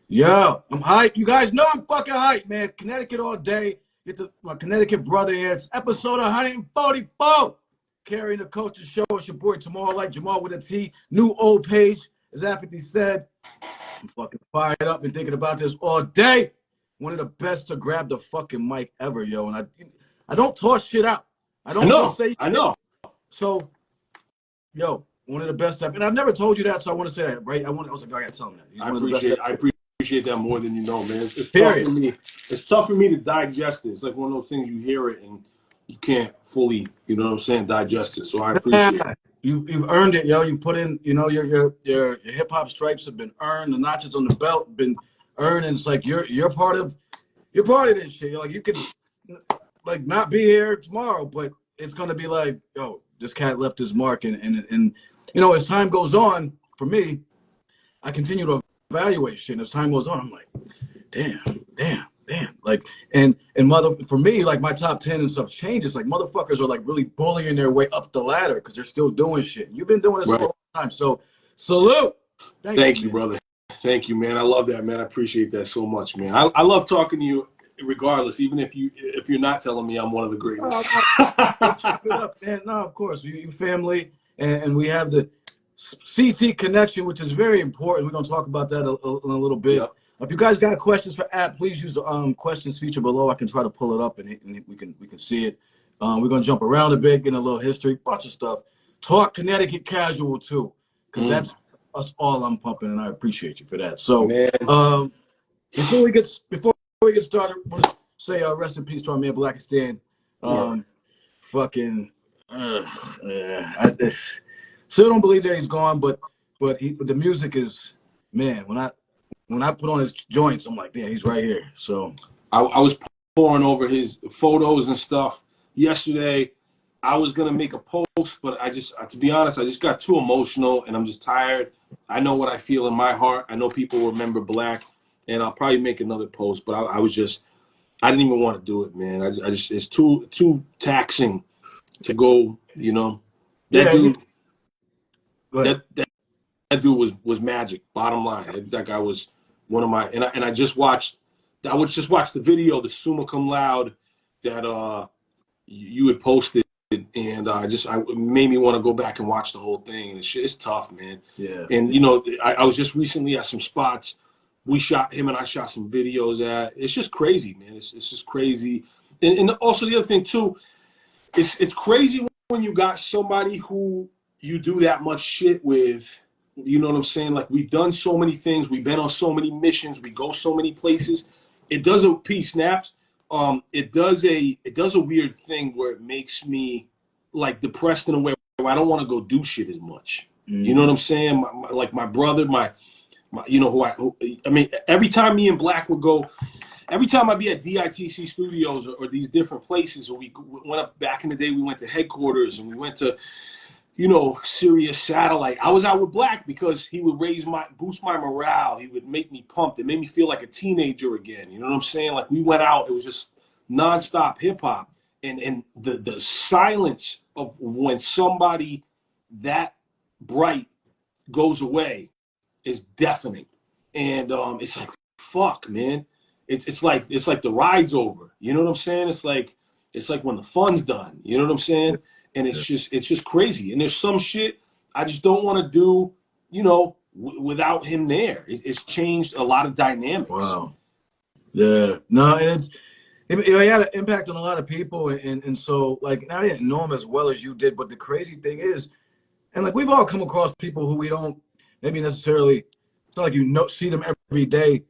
Yo, I'm hyped. You guys know I'm fucking hyped, man. Connecticut all day. Get to my Connecticut brother here. It's episode 144. Carrying the culture show. It's your boy Jamal, like Jamal with a T. New old page, as Apathy said. I'm fucking fired up and thinking about this all day. One of the best to grab the fucking mic ever, yo. And I don't toss shit out. I don't just say I know. So, yo, one of the best ever. And I've never told you that, so I want to say that, right? I was like, I gotta tell him that. He's one of the best ever. I appreciate that more than you know, man. It's tough for me. It's tough for me to digest it. It's like one of those things you hear it and you can't fully, you know what I'm saying, digest it. So I appreciate it. You've earned it, yo. You put in, you know, your hip hop stripes have been earned. The notches on the belt have been earned, and it's like you're part of this shit. You're like, you could like not be here tomorrow, but it's gonna be like, yo, this cat left his mark, and you know, as time goes on, for me, I continue to evaluate shit. And as time goes on, I'm like, damn. Like, and for me, like my top 10 and stuff changes. Like motherfuckers are like really bullying their way up the ladder because they're still doing shit. You've been doing this all the time. So salute. Thank you, brother. Thank you, man. I love that, man. I appreciate that so much, man. I love talking to you regardless, even if you're not telling me I'm one of the greatest. Chop it up, man. No, of course. You family, and we have the CT connection, which is very important. We're going to talk about that in a little bit. Yep. If you guys got questions for App, please use the questions feature below. I can try to pull it up and we can see it. We're going to jump around a bit, get a little history, bunch of stuff. Talk Connecticut Casual, too, because that's us all I'm pumping, and I appreciate you for that. So before we get started, I want to say rest in peace to our man Blacastan. I still don't believe that he's gone, but the music is, man, when I put on his joints, I'm like, damn, he's right here. So I was pouring over his photos and stuff yesterday. I was gonna make a post, but to be honest, I just got too emotional, and I'm just tired. I know what I feel in my heart. I know people remember Black, and I'll probably make another post. But I didn't even want to do it, man. It's too taxing to go. You know, that dude was magic. Bottom line, that guy was one of my. And I just watched. I would just watch the video, the summa cum laude that you had posted. And it made me want to go back and watch the whole thing. And it's tough, man. Yeah. And you know, I was just recently at some spots. I shot some videos at. It's just crazy, man. It's just crazy. And also the other thing too, it's crazy when you got somebody who you do that much shit with. You know what I'm saying? Like, we've done so many things. We've been on so many missions. We go so many places. It does a snaps. It does a weird thing where it makes me like depressed in a way where I don't want to go do shit as much. You know what I'm saying? Like my brother, you know, I mean, every time me and Black would go, every time I'd be at DITC studios or these different places, or we went up back in the day, we went to headquarters and we went to, you know, Sirius Satellite. I was out with Black because he would boost my morale. He would make me pumped. It made me feel like a teenager again. You know what I'm saying? Like, we went out, it was just nonstop hip hop. And the silence of when somebody that bright goes away is deafening. And it's like, fuck, man. It's like the ride's over. You know what I'm saying? It's like when the fun's done. You know what I'm saying? And it's just crazy. And there's some shit I just don't want to do, you know, without him there. It's changed a lot of dynamics. Wow. Yeah. No, and he had an impact on a lot of people. And so, like, I didn't know him as well as you did. But the crazy thing is, and like, we've all come across people who we don't maybe necessarily, it's not like you see them every day.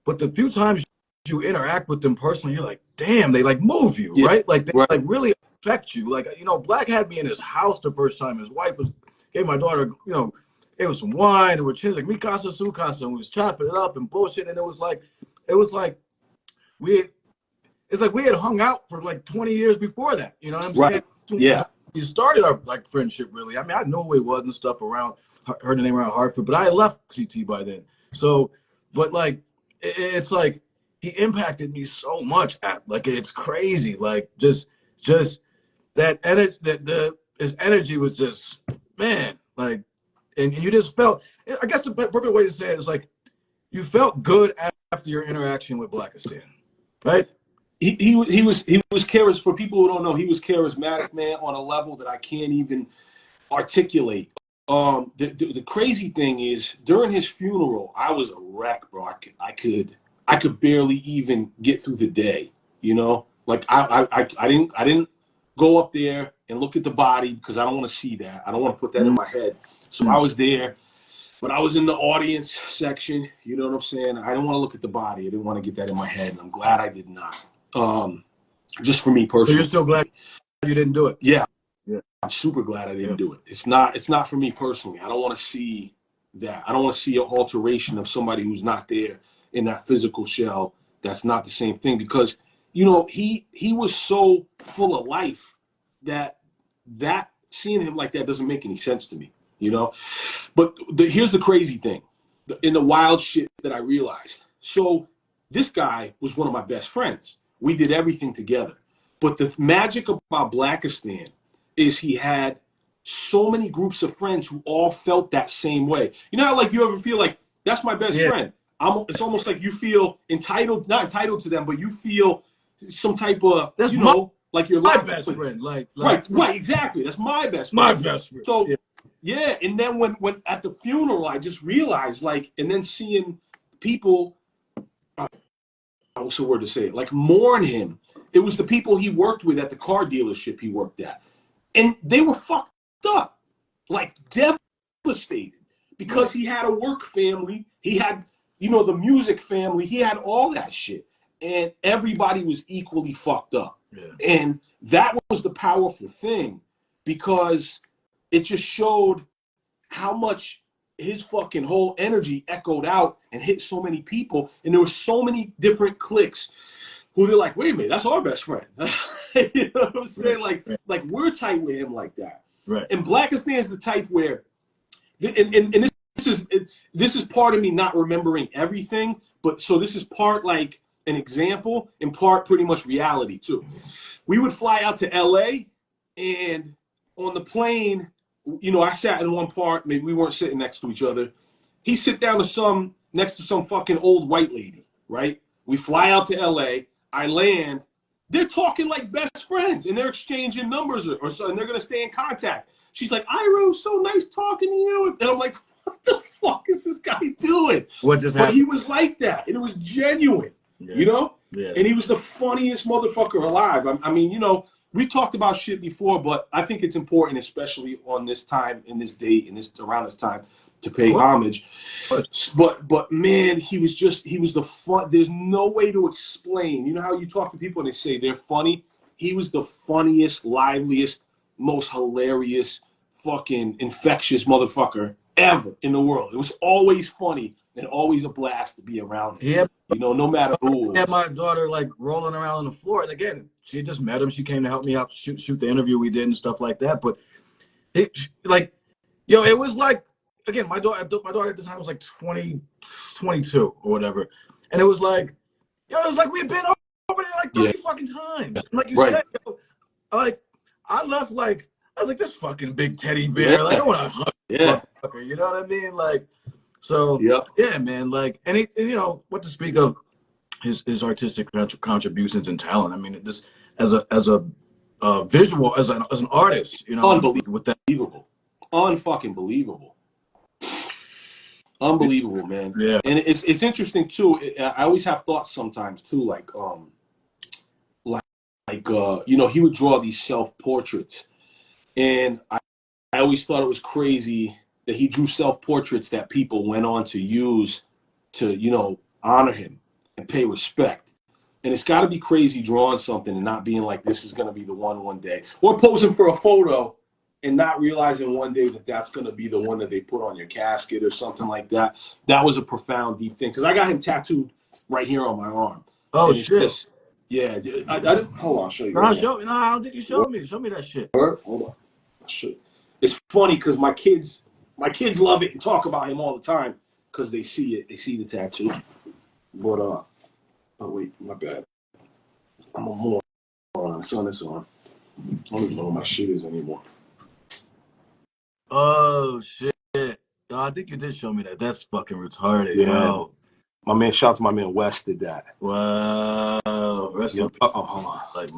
But the few times you interact with them personally, you're like, damn, they like move you, right? Like, they like really affect you. Like, you know, Black had me in his house the first time. His wife gave my daughter, you know, gave us some wine, and we're chilling, like, mi casa, su casa, and we was chopping it up and bullshit. And it was like we had hung out for like 20 years before that. You know what I'm saying? Yeah. We started our like friendship, really. I mean, I know who he was and stuff around, heard the name around Hartford, but I had left CT by then. So, but like, it's like he impacted me so much. Like, it's crazy. Like, just that energy, his energy was just, man, like, and you just felt, I guess the perfect way to say it is like, you felt good after your interaction with Blacastan, right? He was charismatic. For people who don't know, he was charismatic, man, on a level that I can't even articulate. The crazy thing is, during his funeral, I was a wreck, bro. I could barely even get through the day. You know, like I didn't go up there and look at the body because I don't want to see that. I don't want to put that in my head. So I was there, but I was in the audience section. You know what I'm saying? I didn't want to look at the body. I didn't want to get that in my head, and I'm glad I did not. Just for me personally. So you're still glad you didn't do it? Yeah. Yeah. I'm super glad I didn't do it. It's not for me personally. I don't want to see that. I don't want to see an alteration of somebody who's not there in that physical shell. That's not the same thing, because, you know, he was so full of life that seeing him like that doesn't make any sense to me, you know. But here's the crazy thing, in the wild shit that I realized. So this guy was one of my best friends. We did everything together. But the magic about Blacastan is he had so many groups of friends who all felt that same way. You know how, like, you ever feel like, that's my best friend. It's almost like you feel entitled, not entitled to them, but you feel some type of, that's like you're my best friend. Like right, exactly. That's my best friend. My best friend. So yeah, and then when at the funeral, I just realized, like, and then seeing people, what's the word to say it? Like, mourn him. It was the people he worked with at the car dealership he worked at. And they were fucked up, like devastated, because he had a work family. He had, you know, the music family. He had all that shit. And everybody was equally fucked up. Yeah. And that was the powerful thing, because it just showed how much his fucking whole energy echoed out and hit so many people. And there were so many different cliques who they're like, wait a minute, that's our best friend. You know what I'm saying? Right. Like we're tight with him like that. Right. And Blacastan is the type where, and this is part of me not remembering everything, but so this is part like an example and part pretty much reality too. We would fly out to LA, and on the plane, you know, I sat in one part, maybe we weren't sitting next to each other. He sit down to next to some fucking old white lady, right? We fly out to LA. I land. They're talking like best friends, and they're exchanging numbers or so, and they're gonna stay in contact. She's like, Iro, so nice talking to you. And I'm like, what the fuck is this guy doing? What just happened? But he was like that, and it was genuine, you know? Yeah. And he was the funniest motherfucker alive. I mean, you know, we talked about shit before, but I think it's important, especially on this time, in this date, around this time, to pay homage. But man, he was the fun. There's no way to explain. You know how you talk to people and they say they're funny? He was the funniest, liveliest, most hilarious, fucking infectious motherfucker ever in the world. It was always funny and always a blast to be around him. Yeah. You know, no matter who. I had my daughter like rolling around on the floor, and again, she just met him. She came to help me out, shoot the interview we did and stuff like that. But it was like, again, my daughter at the time was like 22 or whatever, and it was like, it was like we'd been over there like 30 fucking times. And like you said, like I left like I was like, this fucking big teddy bear. Like I want to hug motherfucker. You know what I mean? Like, so yeah, man. Like, and you know what to speak of his artistic contributions and talent. I mean, this as a visual as an artist, you know, unbelievable, with that, unfucking believable. Unbelievable, man. Yeah. And it's interesting too. I always have thoughts sometimes too, like you know, he would draw these self-portraits, and I always thought it was crazy that he drew self-portraits that people went on to use to, you know, honor him and pay respect. And it's got to be crazy drawing something and not being like, this is going to be the one day, or posing for a photo and not realizing one day that that's going to be the one that they put on your casket or something like that. That was a profound, deep thing. Because I got him tattooed right here on my arm. Oh, shit. Yeah. I didn't, hold on, I'll show you. No, I don't think you showed me. Show me that shit. Hold on. I'll show you. It's funny because my kids love it and talk about him all the time because they see it. They see the tattoo. But, oh, wait, my bad. I'm a moron. It's on this one. I don't even know what my shit is anymore. Oh shit! No, I think you did show me that. That's fucking retarded, yeah. Yo. My man, shout out to my man West did that. Wow. Rest in peace. Hold on. Like,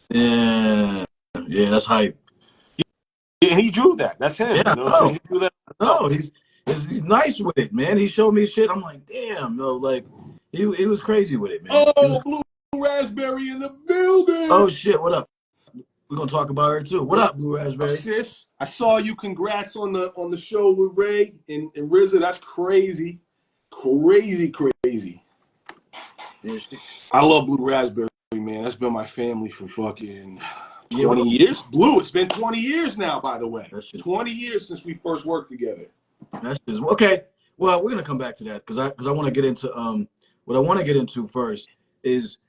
yeah. Yeah, that's hype. Yeah, he drew that. That's him. Yeah, You know what I'm saying? He drew that. no, he's nice with it, man. He showed me shit. I'm like, damn, no, like he was crazy with it, man. Oh, Blue Raspberry in the building. Oh shit, what up? We're gonna talk about her too. What up, Blue Raspberry? Sis, I saw you. Congrats on the show with Ray and RZA. That's crazy. Crazy. Yeah, I love Blue Raspberry, man. That's been my family for fucking 20 years. Blue, it's been 20 years now, by the way. 20 years since we first worked together. That's just okay. Well, we're gonna come back to that because I want to get into what I want to get into first is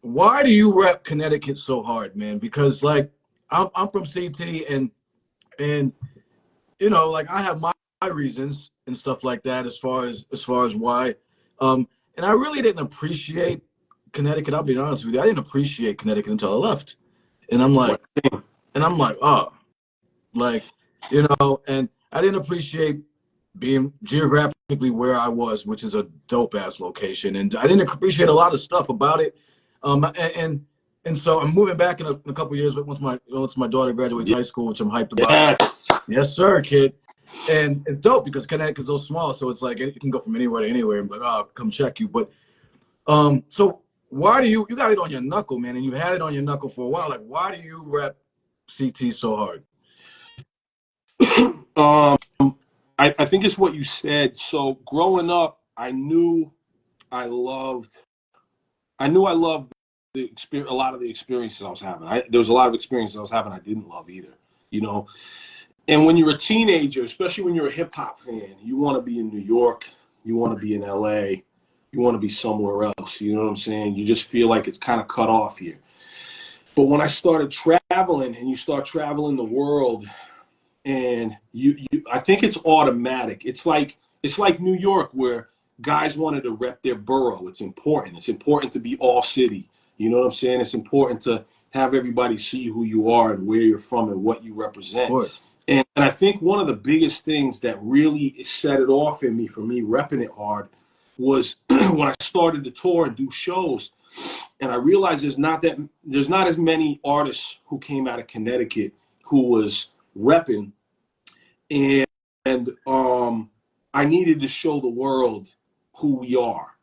why do you rep Connecticut so hard, man? Because like I'm from CT and you know, like I have my reasons and stuff like that as far as why. And I really didn't appreciate Connecticut. I'll be honest with you. I didn't appreciate Connecticut until I left. And I'm like, oh, like, you know, and I didn't appreciate being geographically where I was, which is a dope ass location. And I didn't appreciate a lot of stuff about it. And so I'm moving back in a couple of years once my daughter graduates high school, which I'm hyped about. Yes, sir, kid. And it's dope because Connecticut's so small, so it's like it can go from anywhere to anywhere. But I'll come check you. But so why do you got it on your knuckle, man? And you've had it on your knuckle for a while. Like, why do you rep CT so hard? I think it's what you said. So growing up, I knew I loved the experience, a lot of the experiences I was having. There was a lot of experiences I was having I didn't love either, you know. And when you're a teenager, especially when you're a hip hop fan, you want to be in New York, you want to be in LA, you want to be somewhere else. You know what I'm saying? You just feel like it's kind of cut off here. But when I started traveling, and you start traveling the world, and I think it's automatic. It's like New York, where guys wanted to rep their borough. It's important. It's important to be all city. You know what I'm saying? It's important to have everybody see who you are and where you're from and what you represent. And I think one of the biggest things that really set it off in me, for me repping it hard, was when I started to tour and do shows, and I realized there's not as many artists who came out of Connecticut who was repping, and I needed to show the world who we are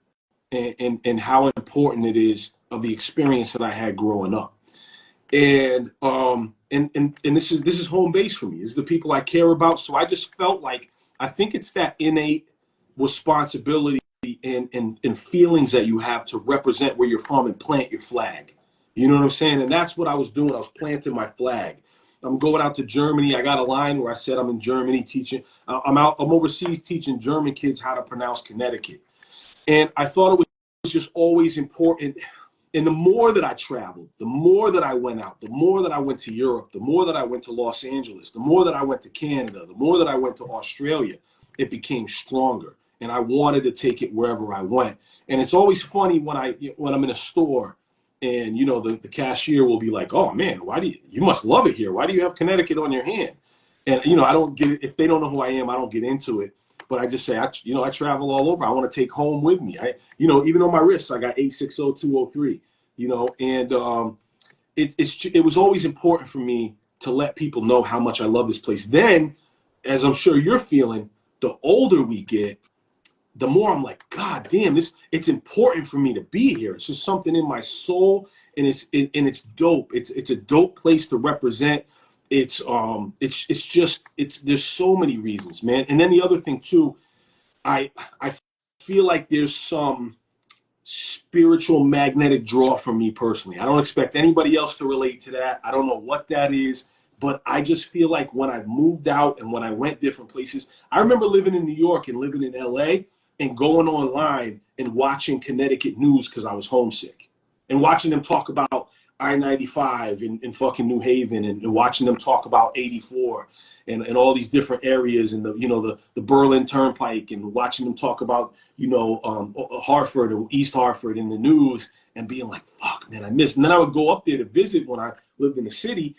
and how important it is of the experience that I had growing up. And this is home base for me. This is the people I care about. So I just felt like, I think it's that innate responsibility and feelings that you have to represent where you're from and plant your flag. You know what I'm saying? And that's what I was doing. I was planting my flag. I'm going out to Germany. I got a line where I said I'm in Germany teaching. I'm overseas teaching German kids how to pronounce Connecticut. And I thought it was just always important. And the more that I traveled, the more that I went out, the more that I went to Europe, the more that I went to Los Angeles, the more that I went to Canada, the more that I went to Australia, it became stronger. And I wanted to take it wherever I went. And it's always funny when I'm in a store and, you know, the cashier will be like, oh man, you must love it here. Why do you have Connecticut on your hand? And, you know, I don't get it. If they don't know who I am, I don't get into it. But I just say, I travel all over. I want to take home with me. Even on my wrists, I got 860203, you know, and it was always important for me to let people know how much I love this place. Then, as I'm sure you're feeling, the older we get, the more I'm like, God damn, it's important for me to be here. It's just something in my soul, and it's dope. It's a dope place to represent. There's so many reasons, man. And then the other thing too, I feel like there's some spiritual magnetic draw for me personally. I don't expect anybody else to relate to that. I don't know what that is, but I just feel like when I moved out and when I went different places, I remember living in New York and living in LA and going online and watching Connecticut news because I was homesick, and watching them talk about I-95 in fucking New Haven, and watching them talk about 84 and all these different areas, and the Berlin Turnpike, and watching them talk about, Hartford or East Hartford in the news, and being like, fuck, man, I miss. And then I would go up there to visit when I lived in the city,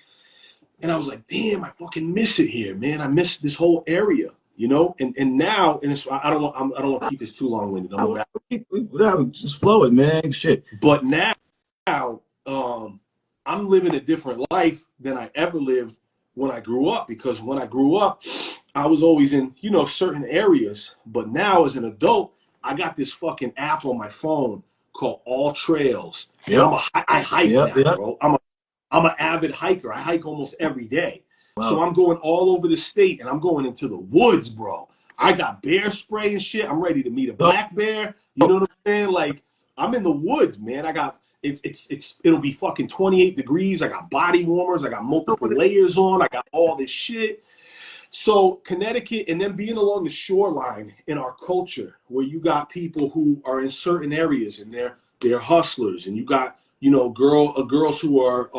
and I was like, damn, I fucking miss it here, man. I miss this whole area. you know. And now, and it's, I don't want to keep this too long winded. Just flow it, man. Shit. But now, I'm living a different life than I ever lived when I grew up, because when I grew up, I was always in, you know, certain areas. But now as an adult, I got this fucking app on my phone called All Trails. Yep. And I hike now, yep. bro. I'm an avid hiker. I hike almost every day. Wow. So I'm going all over the state, and I'm going into the woods, bro. I got bear spray and shit. I'm ready to meet a black bear. You know what I'm saying? Like, I'm in the woods, man. I got it'll be fucking 28 degrees. I got body warmers. I got multiple layers on. I got all this shit. So Connecticut, and then being along the shoreline in our culture, where you got people who are in certain areas and they're hustlers, and you got, you know, girls who are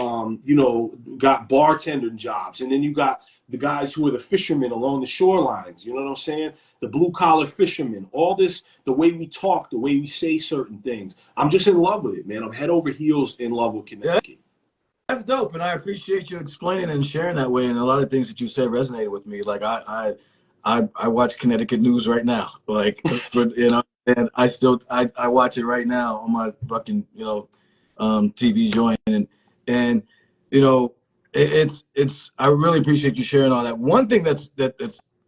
you know, got bartender jobs, and then you got the guys who are the fishermen along the shorelines. You know what I'm saying? The blue collar fishermen. All this, the way we talk, the way we say certain things. I'm just in love with it, man. I'm head over heels in love with Connecticut. Yeah. That's dope, and I appreciate you explaining and sharing that way. And a lot of things that you said resonated with me. Like I watch Connecticut news right now. Like, you know, and I watch it right now on my fucking, you know, TV joint, and you know, it's I really appreciate you sharing all that. One thing that's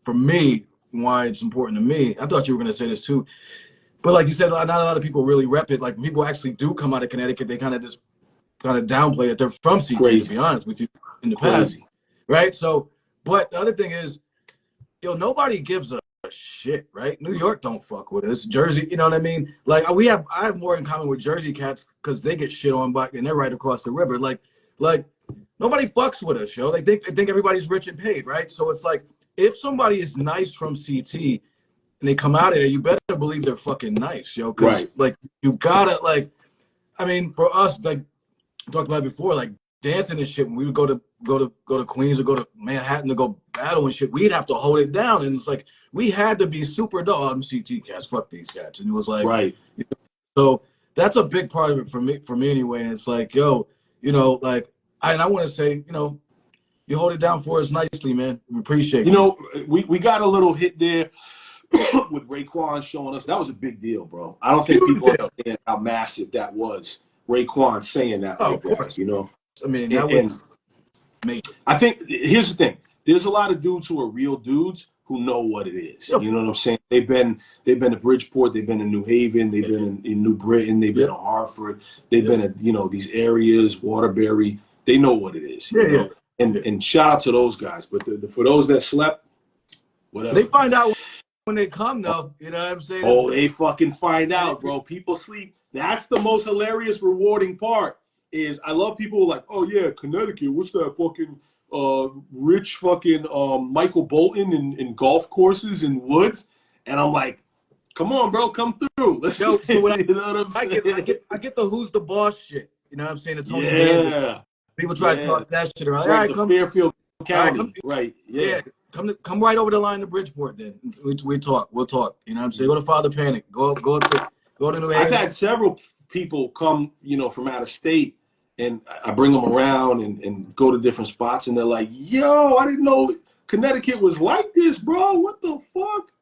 for me, why it's important to me. I thought you were gonna say this too, but like you said, not a lot of people really rep it. Like, when people actually do come out of Connecticut, they kind of downplay that they're from CT. Crazy. To be honest with you, in the past, right? So, but the other thing is, yo, nobody gives a shit, right? New York don't fuck with us. Jersey, you know what I mean? Like, I have more in common with Jersey cats because they get shit on by, and they're right across the river. Like nobody fucks with us, yo. They think everybody's rich and paid, right? So it's like, if somebody is nice from CT and they come out of there, you better believe they're fucking nice, yo. Because right. Like, you gotta, like, I mean, for us, like, talked about it before, like dancing and shit, when we would go to Queens or go to Manhattan to go battle and shit, we'd have to hold it down, and it's like we had to be super dull. I'm CT cats, fuck these cats, and it was like, right. You know, so that's a big part of it for me anyway. And it's like, yo, you know, like I want to say, you know, you hold it down for us nicely, man. We appreciate you. You know, we got a little hit there with Raekwon showing us. That was a big deal, bro. I don't think people understand how massive that was. Raekwon saying that, like that, you know. I mean, that was major. I think here's the thing: there's a lot of dudes who are real dudes who know what it is. You know what I'm saying? They've been to Bridgeport, they've been in New Haven, they've been in New Britain, they've been to Hartford, they've been at, you know, these areas, Waterbury. They know what it is. You know? And shout out to those guys. But for those that slept, whatever. They find out when they come, though. You know what I'm saying? Oh, they fucking find out, bro. People sleep. That's the most hilarious, rewarding part. Is I love people like, oh yeah, Connecticut. What's that fucking rich fucking Michael Bolton in golf courses and woods? And I'm like, come on, bro, come through. Let's Yo, so when you know what I'm saying? I get the who's the boss shit. You know what I'm saying? The Tony Yeah. People try to toss that shit around. Right, all right, the come Fairfield County. Come, right. Yeah. Come right over the line to Bridgeport. Then we talk. We'll talk. You know what I'm saying? Go to Father Panic. Go to New Haven. I've had several people come, you know, from out of state, and I bring them around and go to different spots, and they're like, yo, I didn't know Connecticut was like this, bro. What the fuck?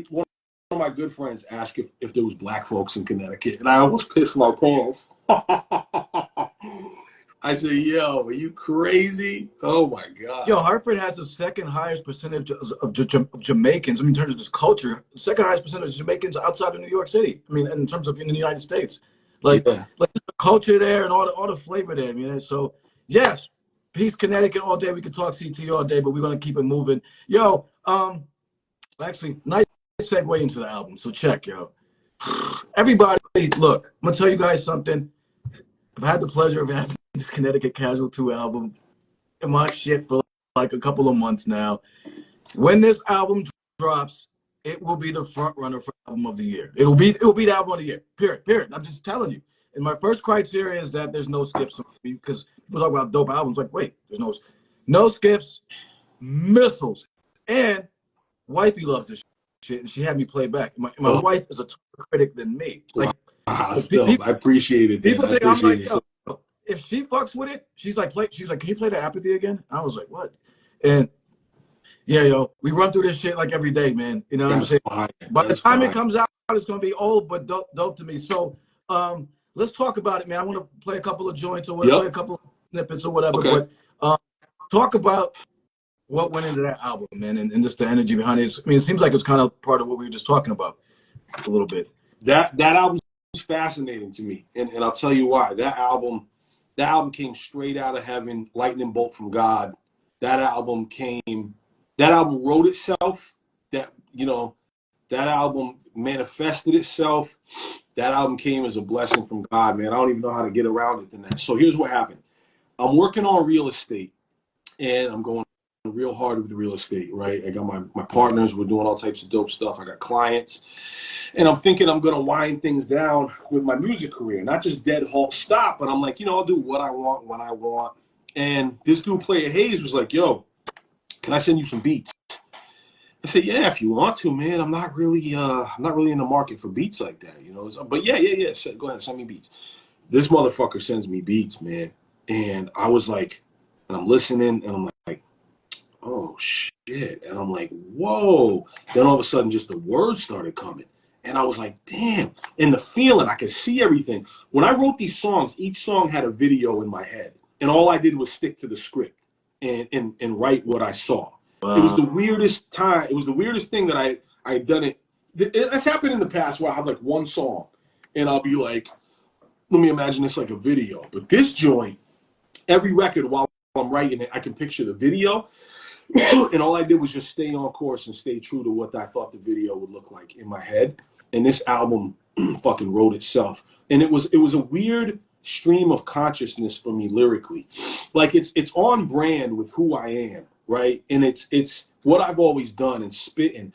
One of my good friends asked if there was black folks in Connecticut, and I almost pissed my pants. I said, yo, are you crazy? Oh my God. Yo, Hartford has the second highest percentage of Jamaicans. I mean, in terms of this culture, the second highest percentage of Jamaicans outside of New York City. I mean, in terms of in the United States, like the culture there and all the flavor there. I mean, so yes, peace, Connecticut all day. We could talk CT all day, but we're gonna keep it moving. Yo, actually, nice segue into the album. So check, yo. Everybody, look, I'm gonna tell you guys something. I've had the pleasure of having this Connecticut Casual 2 album in my shit for like a couple of months now. When this album drops, it will be the front runner for album of the year. It will be the album of the year. Period. I'm just telling you. And my first criteria is that there's no skips, because people talk about dope albums. Like, wait, there's no skips, missiles, and wifey loves this shit, and she had me play back. My wife is a tougher critic than me. Like, still, I appreciate it. People think I'm like, yo, if she fucks with it, she's like, can you play the Apathy again? I was like, what? And Yeah, yo, we run through this shit like every day, man. You know what I'm That's saying? fine. By the That's time it fine. comes out, it's gonna be old but dope to me. So, let's talk about it, man. I want to play a couple of joints or what, play a Yep. couple of snippets or whatever. Okay. But talk about what went into that album, man, and just the energy behind it. I mean, it seems like it's kind of part of what we were just talking about a little bit. That album's fascinating to me, and I'll tell you why. That album came straight out of heaven, lightning bolt from God. That album came. That album wrote itself. That that album manifested itself. That album came as a blessing from God, man. I don't even know how to get around it than that. So here's what happened. I'm working on real estate, and I'm going real hard with real estate, right? I got my partners. We're doing all types of dope stuff. I got clients. And I'm thinking I'm going to wind things down with my music career, not just dead halt stop, but I'm like, I'll do what I want when I want. And this dude, Player Hayes, was like, yo, can I send you some beats? I said, yeah, if you want to, man. I'm not really in the market for beats like that, But yeah. So go ahead, send me beats. This motherfucker sends me beats, man. And I was like, and I'm listening, and I'm like, oh shit. And I'm like, whoa. Then all of a sudden, just the words started coming. And I was like, damn. And the feeling, I could see everything. When I wrote these songs, each song had a video in my head. And all I did was stick to the script and write what I saw. It was the weirdest time. It was the weirdest thing that I had done it. That's happened in the past where I have like one song and I'll be like, let me imagine this like a video. But this joint, every record while I'm writing it, I can picture the video. And all I did was just stay on course and stay true to what I thought the video would look like in my head. And this album fucking wrote itself. And it was a weird stream of consciousness for me lyrically. Like it's on brand with who I am, right? And it's what I've always done and spitting.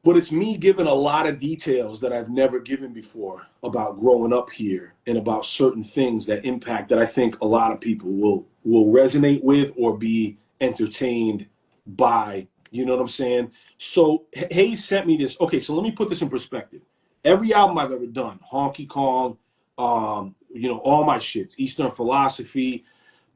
But it's me giving a lot of details that I've never given before about growing up here and about certain things that impact that I think a lot of people will resonate with or be entertained by. You know what I'm saying? So Hayes sent me this. Okay, so let me put this in perspective. Every album I've ever done, Honky Kong, all my shits, Eastern Philosophy,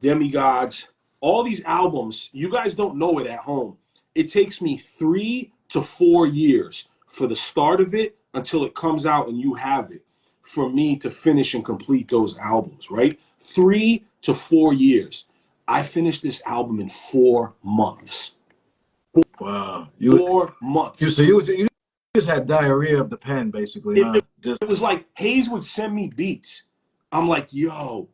Demigods, all these albums, you guys don't know it at home. It takes me 3 to 4 years for the start of it until it comes out and you have it for me to finish and complete those albums, right? 3 to 4 years. I finished this album in 4 months. Wow. 4 months. You just had diarrhea of the pen, basically. It was like Hayes would send me beats. I'm like, yo.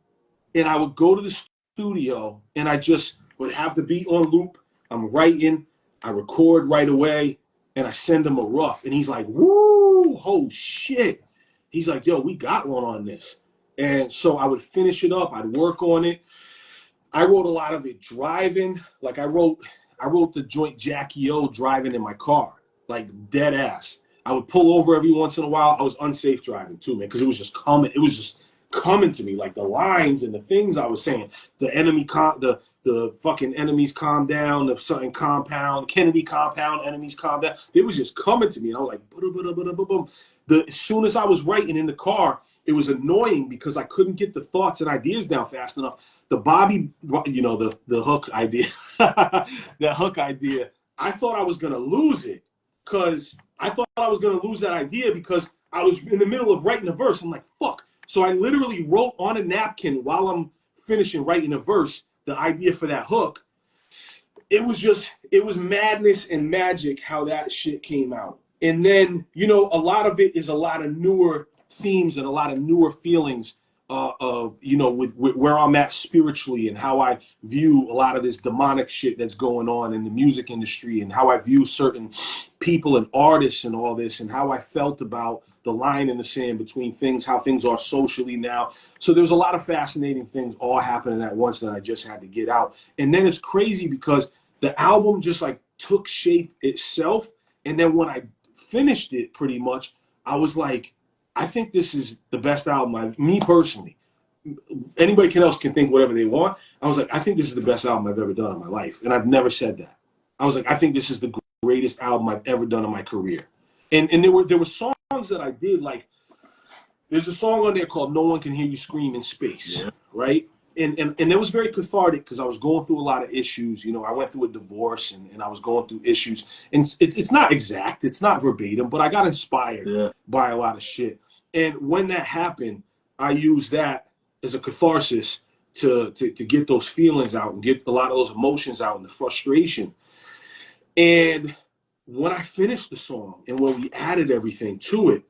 And I would go to the studio and I just would have the beat on loop. I'm writing. I record right away. And I send him a rough. And he's like, woo, oh shit. He's like, yo, we got one on this. And so I would finish it up. I'd work on it. I wrote a lot of it driving. Like I wrote the joint Jackie O driving in my car, like dead ass. I would pull over every once in a while. I was unsafe driving too, man, because it was just coming. It was just coming to me, like the lines and the things I was saying. The fucking enemies calm down. The something compound, Kennedy compound, enemies calm down. It was just coming to me, and I was like, boom. As soon as I was writing in the car, it was annoying because I couldn't get the thoughts and ideas down fast enough. The Bobby, the hook idea, that hook idea, I thought I was going to lose it because I thought I was going to lose that idea because I was in the middle of writing a verse. I'm like, fuck. So I literally wrote on a napkin while I'm finishing writing a verse, the idea for that hook. It was madness and magic how that shit came out. And then, a lot of it is a lot of newer themes and a lot of newer feelings of with where I'm at spiritually and how I view a lot of this demonic shit that's going on in the music industry and how I view certain people and artists and all this and how I felt about the line in the sand between things, how things are socially now. So there's a lot of fascinating things all happening at once that I just had to get out. And then it's crazy because the album just like took shape itself. And then when I finished it pretty much, I was like, I think this is the best album me personally. Anybody else can think whatever they want. I was like, I think this is the best album I've ever done in my life. And I've never said that. I was like, I think this is the greatest album I've ever done in my career. And there were songs that I did, like there's a song on there called No One Can Hear You Scream in Space, right? and it was very cathartic because I was going through a lot of issues. You know, I went through a divorce and I was going through issues. And it's not exact, it's not verbatim, but I got inspired by a lot of shit. And when that happened, I used that as a catharsis to get those feelings out and get a lot of those emotions out and the frustration. And when I finished the song and when we added everything to it,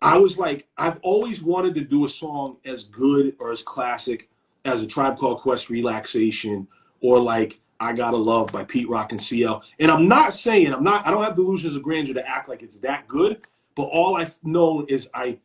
I was like, I've always wanted to do a song as good or as classic as A Tribe Called Quest, Relaxation, or like I Gotta Love by Pete Rock and CL. And I'm not saying, I don't have delusions of grandeur to act like it's that good, but all I've known is I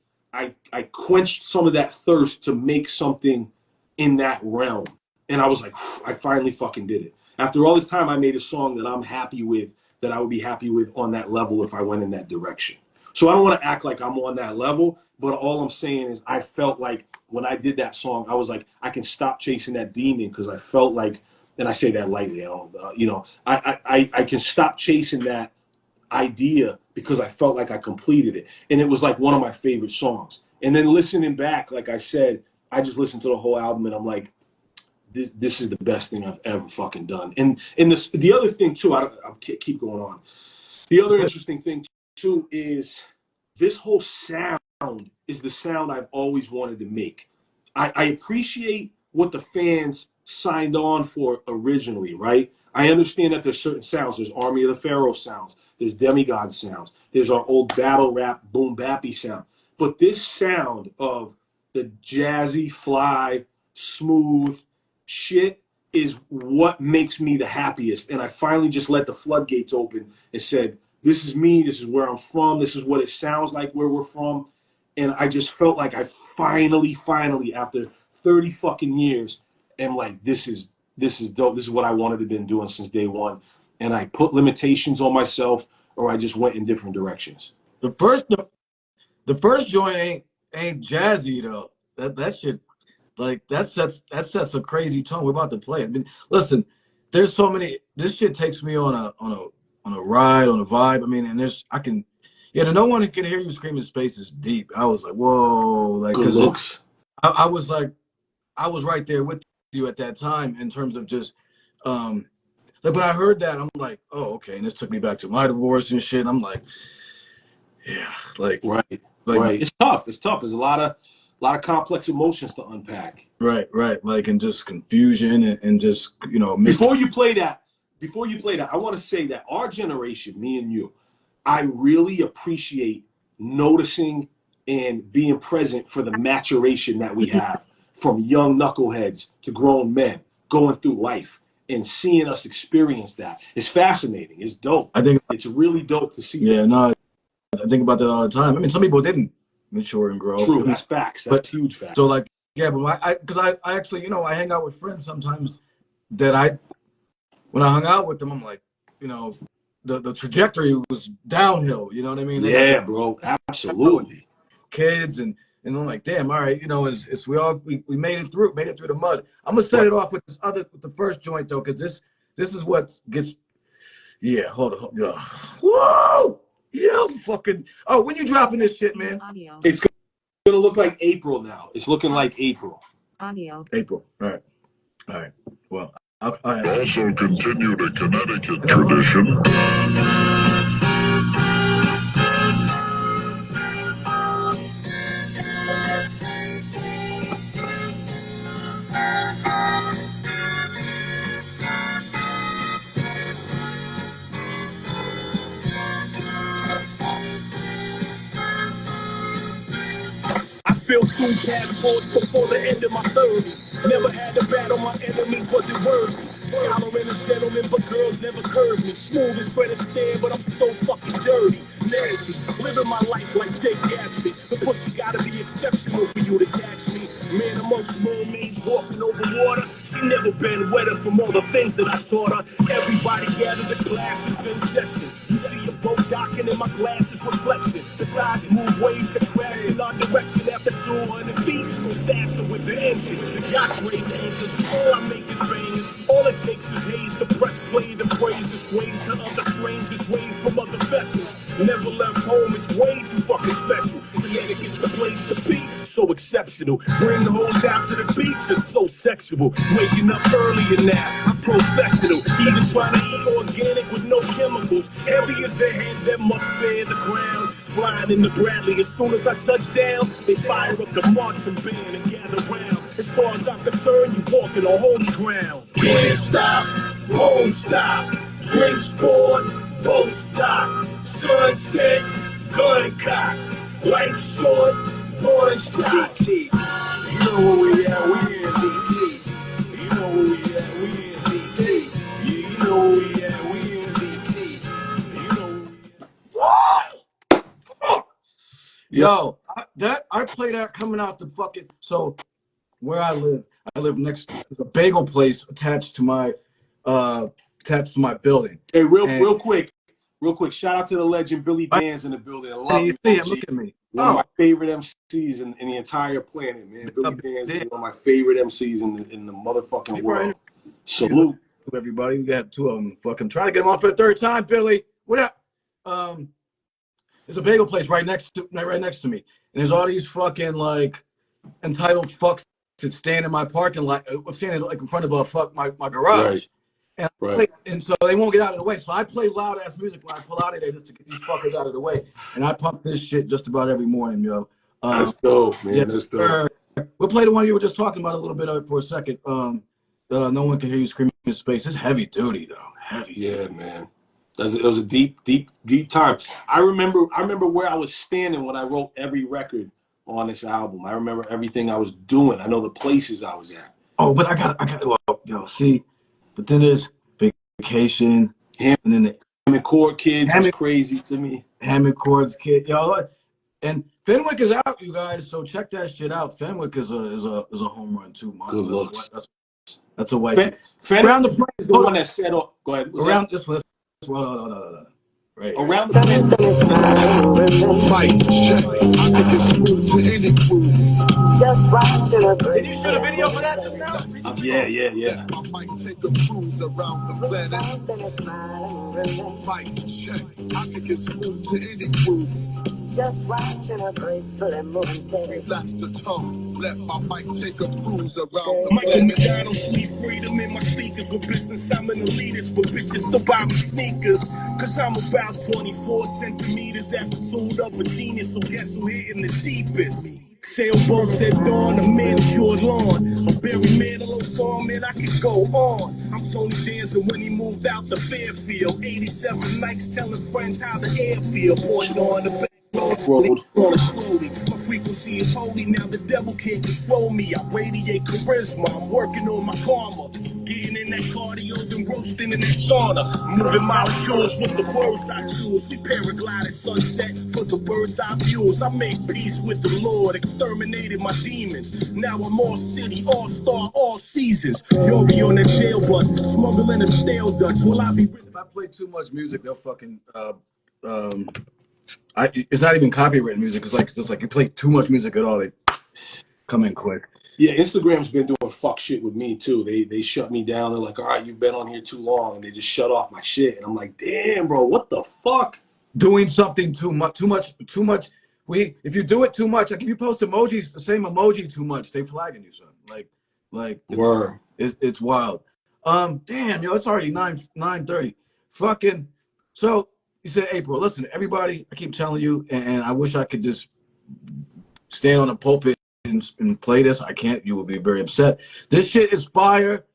quenched some of that thirst to make something in that realm. And I was like, I finally fucking did it. After all this time, I made a song that I'm happy with, that I would be happy with on that level if I went in that direction. So I don't want to act like I'm on that level, but all I'm saying is I felt like when I did that song, I was like, I can stop chasing that demon because I felt like, and I say that lightly, I can stop chasing that idea because I felt like I completed it. And it was like one of my favorite songs. And then listening back, like I said, I just listened to the whole album and I'm like, this is the best thing I've ever fucking done. And the other thing too, I'll keep going on. The other interesting thing too is this whole sound is the sound I've always wanted to make. I appreciate what the fans signed on for originally, right? I understand that there's certain sounds. There's Army of the Pharaoh sounds. There's Demigod sounds. There's our old battle rap, boom bappy sound. But this sound of the jazzy, fly, smooth shit is what makes me the happiest. And I finally just let the floodgates open and said, this is me. This is where I'm from. This is what it sounds like where we're from. And I just felt like I finally, after 30 fucking years, am like, this is dope. This is what I wanted to been doing since day one. And I put limitations on myself, or I just went in different directions. The first joint ain't jazzy though. That shit, like that sets a crazy tone. We're about to play it. I mean, listen, there's so many. This shit takes me on a ride, on a vibe. I mean, and no one can hear you screaming. Space is deep. I was like, whoa, like good looks. I was like, I was right there with you at that time in terms of just, like when I heard that, I'm like, oh, okay. And this took me back to my divorce and shit. I'm like, yeah, like right. It's tough. There's a lot of complex emotions to unpack. Right. Like, and just confusion and just, Before you play that, I want to say that our generation, me and you, I really appreciate noticing and being present for the maturation that we have from young knuckleheads to grown men going through life and seeing us experience that. It's fascinating. It's dope. I think it's really dope to see. Yeah, no, I think about that all the time. I mean, some people didn't mature and grow. True, that's facts. That's huge facts. So like, yeah, but I actually, I hang out with friends sometimes that when I hung out with them, I'm like, the trajectory was downhill. You know what I mean? Yeah, bro, absolutely. Kids and I'm like, damn, all right, it's we made it through the mud. I'm gonna set it off with with the first joint though, because this is what gets. Yeah, hold on. Whoa, yeah, fucking. Oh, when you dropping this shit, man? Audio. It's gonna look like April now. It's looking like April. Audio. April. All right. Well. Also continue the Connecticut tradition. I feel two passports before the end of my 30s. Never had to battle my enemies, wasn't worthy. Scholar and a gentleman, but girls never curved me. Smooth as Fred Astaire, but I'm so fucking dirty. Nasty, living my life like Jay Gatsby. The pussy gotta be exceptional for you to catch me. Man amongst mermaids walking over water. She never been wetter from all the things that I taught her. Everybody gather the glasses in session. You see a boat docking in my glasses reflection. The tides move waves that crash in our direction after 200 feet. Go faster with the engine. The yachts raise anchors. All I make is bangers. All it takes is haze to press play. The praises wave to other strangers. Wave from other vessels. Never left home. It's way too fucking special. Connecticut's the place to be. So excited. exceptional. Bring the whole out to the beach, it's so sexual. Waking up earlier now, I'm professional. Even trying to eat organic with no chemicals. Heavy as the hand that must bear the ground. Flying in the Bradley, as soon as I touch down, they fire up the marching band and gather round. As far as I'm concerned, you walking on holy ground. Can't stop, won't stop. Drinks poured, boat stop. Sunset, gun cock. Life short, one shot. CT. You know where we at, we in CT. You know where we at, we in CT. Yeah, you know where we at, we in CT. You know where we at. Whoa! Yo, I play that coming out the fucking, so where I live next to a bagel place attached to my building. Hey, real quick. Shout out to the legend Billy Dan's in the building. I love you see him, look at me. One of my favorite MCs in the entire planet, man. Billy Dan's is one of my favorite MCs in the motherfucking world. Salute to everybody. We got two of them. Fucking trying to get them on for the third time, Billy. What up? There's a bagel place right next to me, and there's all these fucking like entitled fucks that stand in my parking lot, standing like in front of my garage. Right. And so they won't get out of the way. So I play loud ass music when I pull out of there just to get these fuckers out of the way. And I pump this shit just about every morning, yo. That's dope, man. That's dope. We'll play the one you were just talking about a little bit of it for a second. No one can hear you screaming in space. It's heavy duty though. Heavy. Yeah, man. It was a deep time. I remember where I was standing when I wrote every record on this album. I remember everything I was doing. I know the places I was at. Oh, but I got see. But then there's Vacation, and then the Hammond Chord Kids was crazy to me. Hammond Chords Kid, yo, and Fenwick is out, you guys. So check that shit out. Fenwick is a home run too, man. Good looks. That's a white. Fenwick around the is the one that set up. Go ahead. Around this one. No. Right. Around the Fight, check. I think it's smooth to any groove. Just watch it. Did you shoot a video for that just now? Yeah. I might take a cruise around the planet. Fight, check. I think it's smooth to any groove. Just watching a gracefully moving steady. That's the tone. Let my mic take a cruise around the Michael planet. McDonald, sweet freedom in my speakers. With business, I'm an elitist. But bitches still buy me sneakers. Cause I'm about 24 centimeters aptitude of a genius. So guess who hitting the deepest? Sailboats at dawn, a manicured lawn. A Barry Manilow song, man, I could go on. I'm Tony Danza when he moved out the Fairfield. 87 nights telling friends how the air feel. Pointing on the back road. Slowly. My frequency is holy, now the devil can't control me. I radiate charisma, I'm working on my karma. Getting in that cardio, then roasting in that sauna. Moving molecules with the words I choose. We paraglide at sunset for the birds I views. I make peace with the Lord, exterminated my demons. Now I'm all city, all star, all seasons. Yori on that jail bus, smuggling a stale Dutch. Will I be? If I play too much music, they'll fucking it's not even copyrighted music. It's just like you play too much music at all, they come in quick. Yeah, Instagram's been doing fuck shit with me too. They shut me down. They're like, all right, you've been on here too long, and they just shut off my shit. And I'm like, damn, bro, what the fuck? Doing something too much. If you do it too much, like if you post emojis, the same emoji too much, they flagging you, son. Like it's wild. Damn, yo, it's already 9:30. Fucking. So you said April. Listen, everybody, I keep telling you, and I wish I could just stand on a pulpit and play this. I can't. You will be very upset. This shit is fire.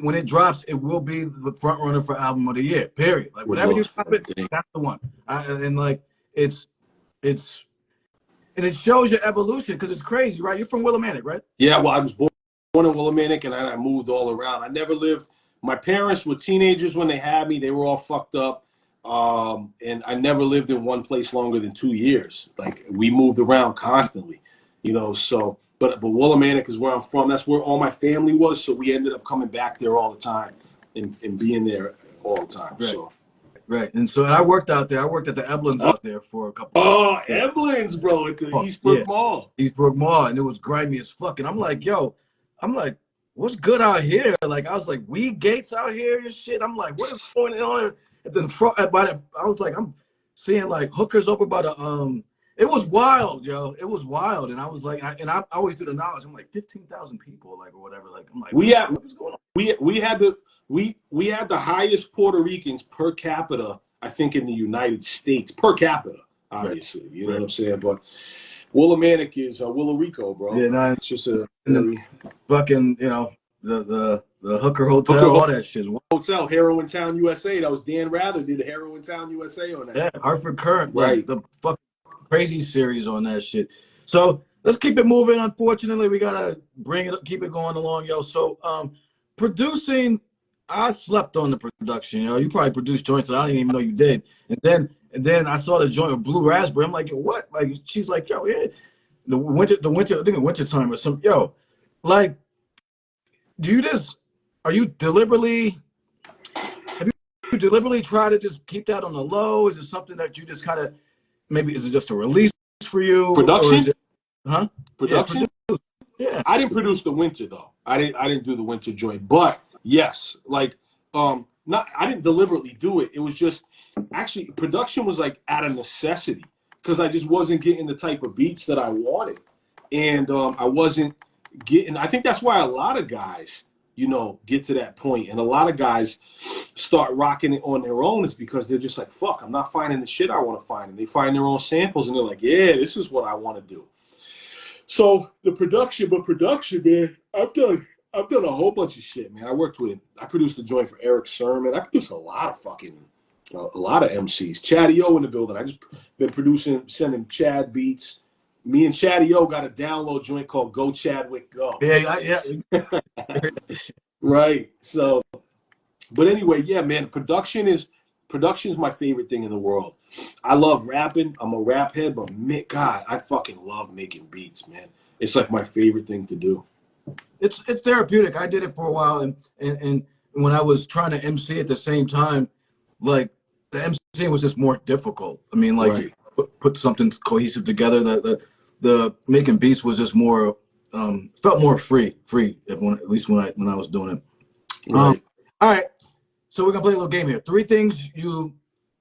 When it drops, it will be the front runner for album of the year. Period. Like whenever you drop it, that's the one. And it shows your evolution because it's crazy, right? You're from Willimantic, right? Yeah. Well, I was born in Willimantic, and I moved all around. I never lived. My parents were teenagers when they had me. They were all fucked up. And I never lived in one place longer than 2 years. Like we moved around constantly, you know. So, but Willimantic is where I'm from. That's where all my family was. So we ended up coming back there all the time and being there all the time. Right. So, right. And so I worked out there. I worked at the Eblins out there for a couple. Eblins, bro, at the Eastbrook Mall. Eastbrook Mall, and it was grimy as fuck. And I'm like, what's good out here? Like I was like, weed gates out here and shit. I'm like, what is going on? At the front, I was like, I'm seeing like hookers over by the It was wild, yo. It was wild, and I was like, I always do the knowledge. I'm like 15,000 people, like or whatever. Like I'm like, We had what is going on? we had the highest Puerto Ricans per capita, I think, in the United States per capita. Obviously, you know what I'm saying. But Willimantic is Willarico, bro. Yeah, no, It's just a the fucking the Hooker Hotel, Hooker all that shit. Hotel, Heroin Town, USA. That was Dan Rather did Heroin Town, USA on that. Yeah, Hartford Current, right? The fucking crazy series on that shit. So let's keep it moving. Unfortunately, we gotta keep it going along, yo. So producing, I slept on the production. You probably produced joints that I didn't even know you did. And then I saw the joint with Blue Raspberry. I'm like, yo, what? Like she's like, yo, yeah, the winter, I think the winter time or some, yo, like, are you deliberately? You deliberately try to just keep that on the low? Is it something that you just kind of maybe is it just a release for you? Production? Or is it, huh? Production? Yeah. I didn't produce the winter though. I didn't do the winter joint. But yes, like I didn't deliberately do it. It was just actually production was like out of necessity because I just wasn't getting the type of beats that I wanted. And I wasn't getting I think that's why a lot of guys get to that point. And a lot of guys start rocking it on their own is because they're just like, fuck, I'm not finding the shit I want to find. And they find their own samples and they're like, yeah, this is what I want to do. So the production, man, I've done a whole bunch of shit, man. I produced a joint for Eric Sermon. I produced a lot of MCs. Chatty O in the building. I just been sending Chad beats. Me and Chatty O got a download joint called Go Chadwick Go. Yeah. Right. So, but anyway, yeah, man, production is my favorite thing in the world. I love rapping. I'm a rap head, but God, I fucking love making beats, man. It's like my favorite thing to do. It's therapeutic. I did it for a while, and when I was trying to MC at the same time, like the MC was just more difficult. I mean, like Right. put something cohesive together. The making beats was just more felt more free. At least when I was doing it. Right. All right. So we're gonna play a little game here. 3 things you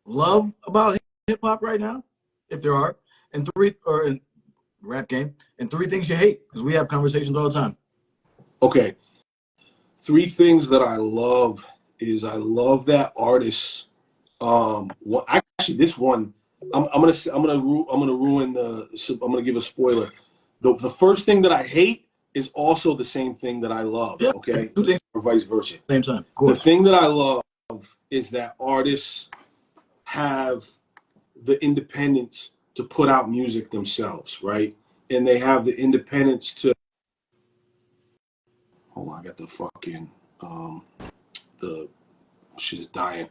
love about hip hop right now, if there are, and rap game, and 3 things you hate, because we have conversations all the time. Okay. 3 things that I love is I love that artists. This one, I'm gonna give a spoiler. The first thing that I hate is also the same thing that I love. Yeah, okay, 2 things or vice versa. Same time. The thing that I love is that artists have the independence to put out music themselves, right? And they have the independence to. Hold on, I got the fucking the shit is dying.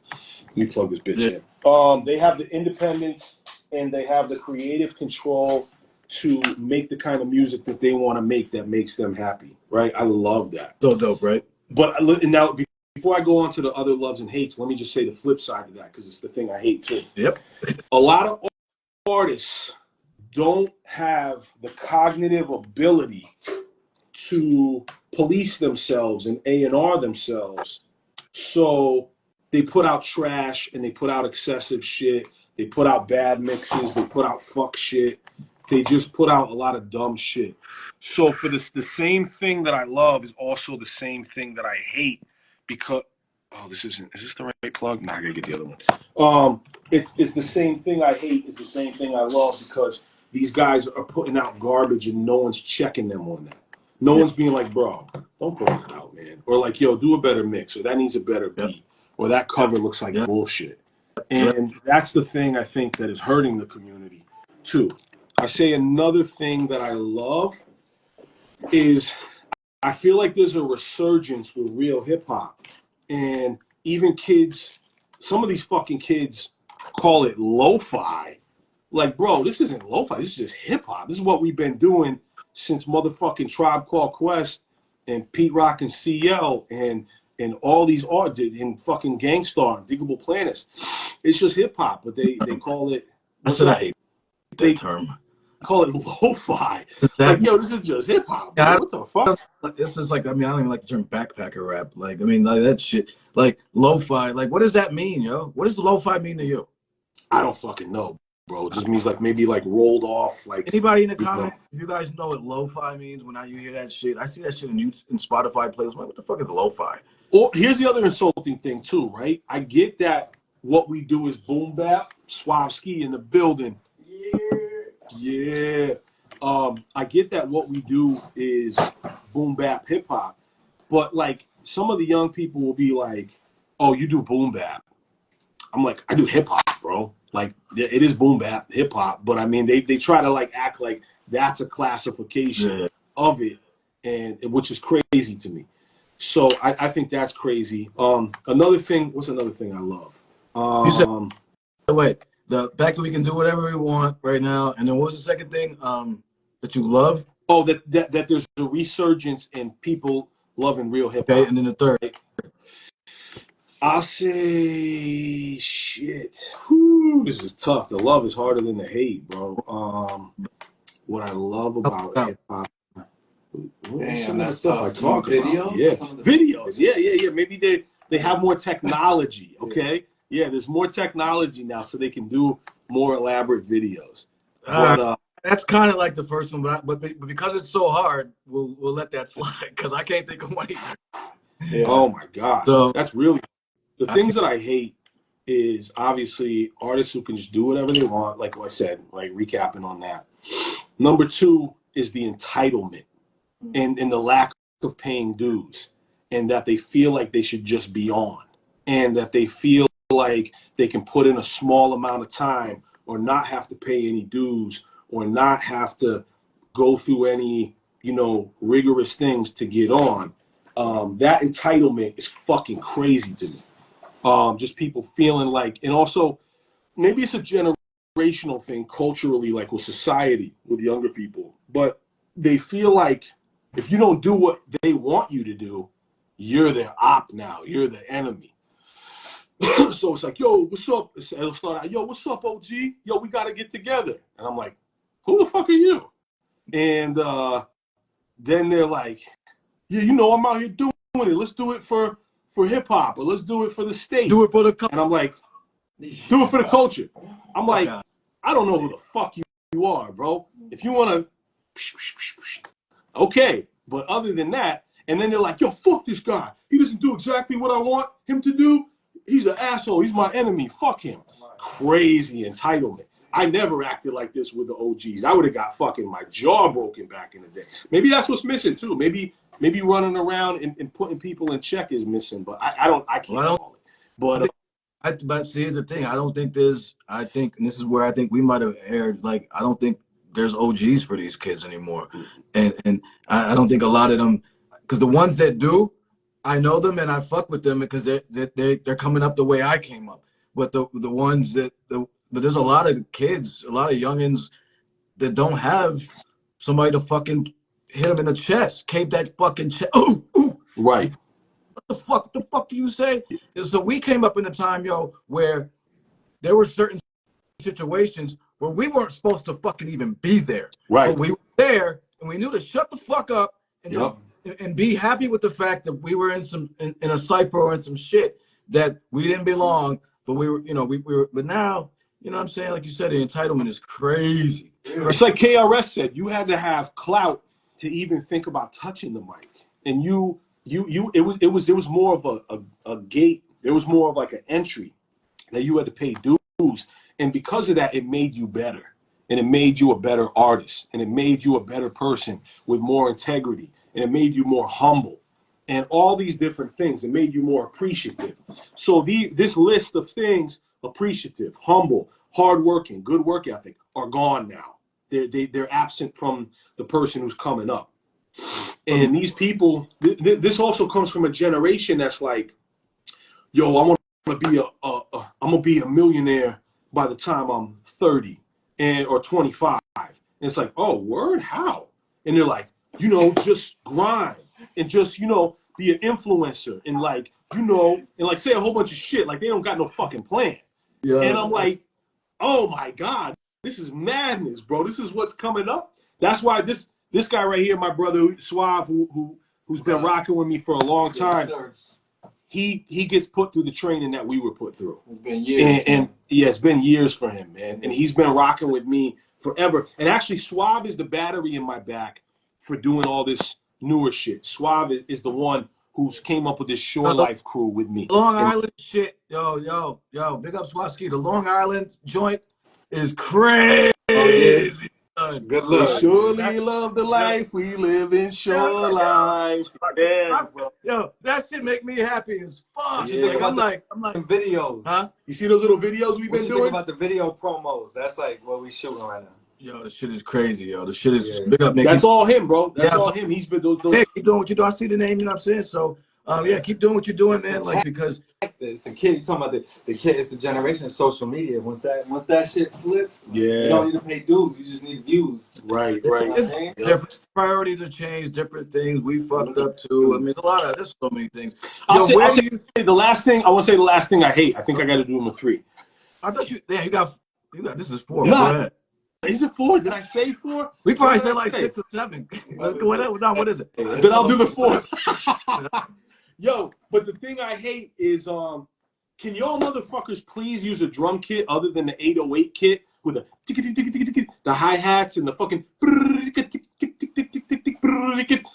Let me plug this bitch in. They have the independence and they have the creative control to make the kind of music that they want to make that makes them happy, right? I love that. So dope, right? But now, before I go on to the other loves and hates, let me just say the flip side of that because it's the thing I hate too. Yep. A lot of artists don't have the cognitive ability to police themselves and A&R themselves. So they put out trash and they put out excessive shit. They put out bad mixes. They put out fuck shit. They just put out a lot of dumb shit. So for this, the same thing that I love is also the same thing that I hate because is this the right plug? Nah, I gotta get the other one. It's the same thing I hate is the same thing I love because these guys are putting out garbage and no one's checking them on that. No one's being like, bro, don't put that out, man. Or like, yo, do a better mix, or that needs a better beat, or that cover looks like bullshit. And that's the thing I think that is hurting the community too. I say another thing that I love is I feel like there's a resurgence with real hip hop. And even kids, some of these fucking kids call it lo-fi. Like, bro, this isn't lo-fi. This is just hip hop. This is what we've been doing since motherfucking Tribe Called Quest and Pete Rock and CL and all these art and fucking Gangstar and Diggable Planets. It's just hip hop, but they call it. That's what I hate that term. Call it lo-fi. Like, yo, this is just hip hop. Yeah, what the fuck? This is like, I mean, I don't even like the term backpacker rap. Like, I mean, like that shit. Like lo-fi. Like, what does that mean, yo? What does lo-fi mean to you? I don't fucking know. bro. It just means like maybe like rolled off. Like Anybody in the comments, if you guys know what lo-fi means when you hear that shit, I see that shit in Spotify playlists. I'm like, what the fuck is lo-fi? Or here's the other insulting thing too, right? I get that what we do is boom bap, Swavsky in the building. Yeah. I get that what we do is boom bap hip hop, but like some of the young people will be like, "Oh, you do boom bap." I'm like, "I do hip hop, bro." Like it is boom bap hip hop, but I mean they try to like act like that's a classification of it, and which is crazy to me. So I think that's crazy. Another thing, what's another thing I love? You said, wait, the fact that we can do whatever we want right now, and then what was the second thing that you love? Oh, that there's a resurgence in people loving real hip hop. Okay, and then the third. Right? I'll say shit. Whew, this is tough. The love is harder than the hate, bro. What I love about hip hop. Damn, that's stuff I talk videos. Yeah, videos. Yeah. Maybe they have more technology. Okay. Yeah, there's more technology now, so they can do more elaborate videos. But that's kind of like the first one, but because it's so hard, we'll let that slide because I can't think of one either. Yeah. Oh my God. So that's really the things that I hate is obviously artists who can just do whatever they want. Like I said, like recapping on that. Number two is the entitlement and the lack of paying dues, and that they feel like they should just be on, and that they feel like they can put in a small amount of time or not have to pay any dues or not have to go through any, rigorous things to get on. That entitlement is fucking crazy to me. Just people feeling like, and also maybe it's a generational thing culturally, like with society, with younger people, but they feel like if you don't do what they want you to do, you're their op now. You're the enemy. So it's like, yo, what's up? It'll start out, yo, what's up, OG? Yo, we got to get together. And I'm like, who the fuck are you? And then they're like, yeah, I'm out here doing it. Let's do it for hip hop, or let's do it for the state. Do it for the culture. And I'm like, do it for the culture. I'm like, I don't know who the fuck you are, bro. If you want to, okay. But other than that, and then they're like, yo, fuck this guy. He doesn't do exactly what I want him to do. He's an asshole. He's my enemy. Fuck him. Crazy entitlement. I never acted like this with the OGs. I would have got fucking my jaw broken back in the day. Maybe that's what's missing too. Maybe running around and putting people in check is missing. But I can't call it. But see, here's the thing. I think, and this is where I think we might have erred. Like, I don't think there's OGs for these kids anymore, and I don't think a lot of them, because the ones that do, I know them and I fuck with them because they're coming up the way I came up. But the ones but there's a lot of kids, a lot of youngins that don't have somebody to fucking hit them in the chest, cape that fucking chest. Ooh. Right. What the fuck do you say? So we came up in a time, where there were certain situations where we weren't supposed to fucking even be there. Right. But we were there and we knew to shut the fuck up and just and be happy with the fact that we were in a cipher or in some shit that we didn't belong, but we were, we were, but now, you know what I'm saying? Like you said, the entitlement is crazy. It's like KRS said, you had to have clout to even think about touching the mic. And there was more of a gate. There was more of like an entry that you had to pay dues. And because of that, it made you better. And it made you a better artist. And it made you a better person with more integrity. And it made you more humble. And all these different things. It made you more appreciative. So this list of things, appreciative, humble, hardworking, good work ethic, are gone now. They're absent from the person who's coming up. And these people, this also comes from a generation that's like, yo, I'm gonna be a millionaire by the time I'm 30 or 25. And it's like, oh, word, how? And they're like, just grind and just, be an influencer and like, and like say a whole bunch of shit. Like they don't got no fucking plan. Yeah. And I'm like, oh my God, this is madness, bro. This is what's coming up. That's why this guy right here, my brother Suave, who's been rocking with me for a long time. he gets put through the training that we were put through. It's been years. And yeah, it's been years for him, man. And he's been rocking with me forever. And actually, Suave is the battery in my back for doing all this newer shit. Suave is the one who's came up with this Shore Life crew with me. Long Island shit, yo, big up Swaski. The Long Island joint is crazy. Good luck. We surely love the life we live in Shore Life. Yeah, bro. Yo, that shit make me happy as fuck. Yeah. I'm like Videos. huh? You see those little videos we've been What you doing? think about the video promos? That's like what we shooting right now. Yo, the shit is crazy, yo. The shit is big up. That's all him, bro. That's all him. He's been those. Hey, keep doing what you do. I see the name, you know what I'm saying? So, yeah, keep doing what you're doing, man. Like, because it's the kid. You talking about the kid? It's the generation of social media. Once that shit flipped, you don't need to pay dues. You just need views. Right. different priorities have changed, different things. We fucked up too. I mean, there's so many things. I'll say the last thing. I want to say the last thing I hate. I think I got to do number 3. I thought you got. This is 4. Nah. Go ahead. Is it 4? Did I say 4? We probably said like 6 or 7. What is it? Then I'll do the 4th. Yo, but the thing I hate is, can y'all motherfuckers please use a drum kit other than the 808 kit with the hi-hats and the fucking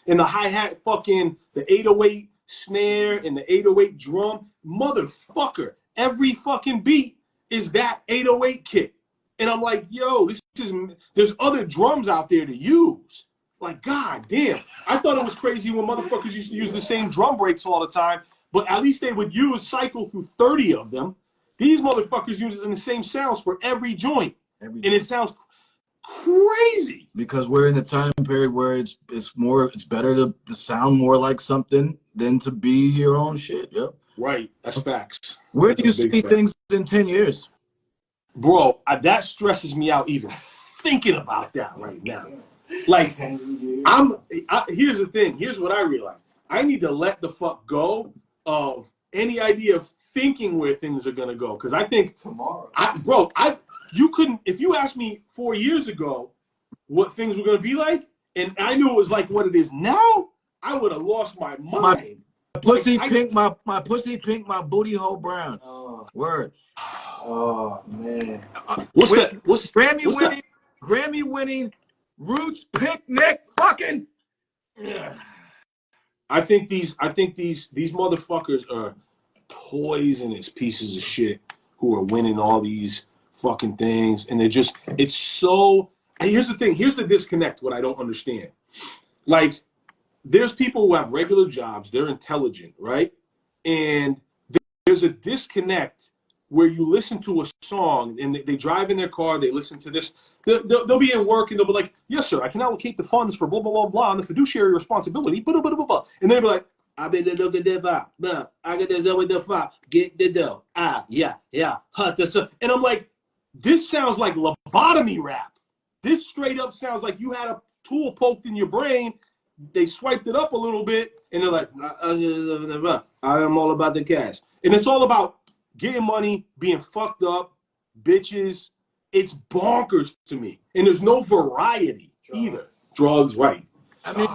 and the hi-hat fucking the 808 snare and the 808 drum? Motherfucker, every fucking beat is that 808 kit. And I'm like, yo, there's other drums out there to use. Like, god damn. I thought it was crazy when motherfuckers used to use the same drum breaks all the time, but at least they would cycle through 30 of them. These motherfuckers using the same sounds for every joint. And it sounds crazy. Because we're in the time period where it's better to sound more like something than to be your own shit. Yep. Right. That's facts. Where do you see things in 10 years? Bro, that stresses me out even thinking about that right now. Like, here's the thing. Here's what I realized. I need to let the fuck go of any idea of thinking where things are gonna go. Because I think tomorrow, you couldn't. If you asked me 4 years ago what things were gonna be like, and I knew it was like what it is now, I would have lost my mind. My pussy pink, my pussy pink, my booty hole brown. Word. Oh man. What's that? What's Grammy winning Roots Picnic fucking. I think these motherfuckers are poisonous pieces of shit who are winning all these fucking things, and it's so. And here's the thing. Here's the disconnect. What I don't understand, like, there's people who have regular jobs. They're intelligent, right? And there's a disconnect where you listen to a song and they drive in their car. They listen to this. They'll be in work and they'll be like, yes, sir, I can allocate the funds for blah, blah, blah, blah, on the fiduciary responsibility, blah, blah, blah, blah. And they'll be like, I get the dough. Yeah. And I'm like, this sounds like lobotomy rap. This straight up sounds like you had a tool poked in your brain. They swiped it up a little bit and they're like, I am all about the cash. And it's all about getting money, being fucked up, bitches. It's bonkers to me. And there's no variety either. Drugs, right. I mean,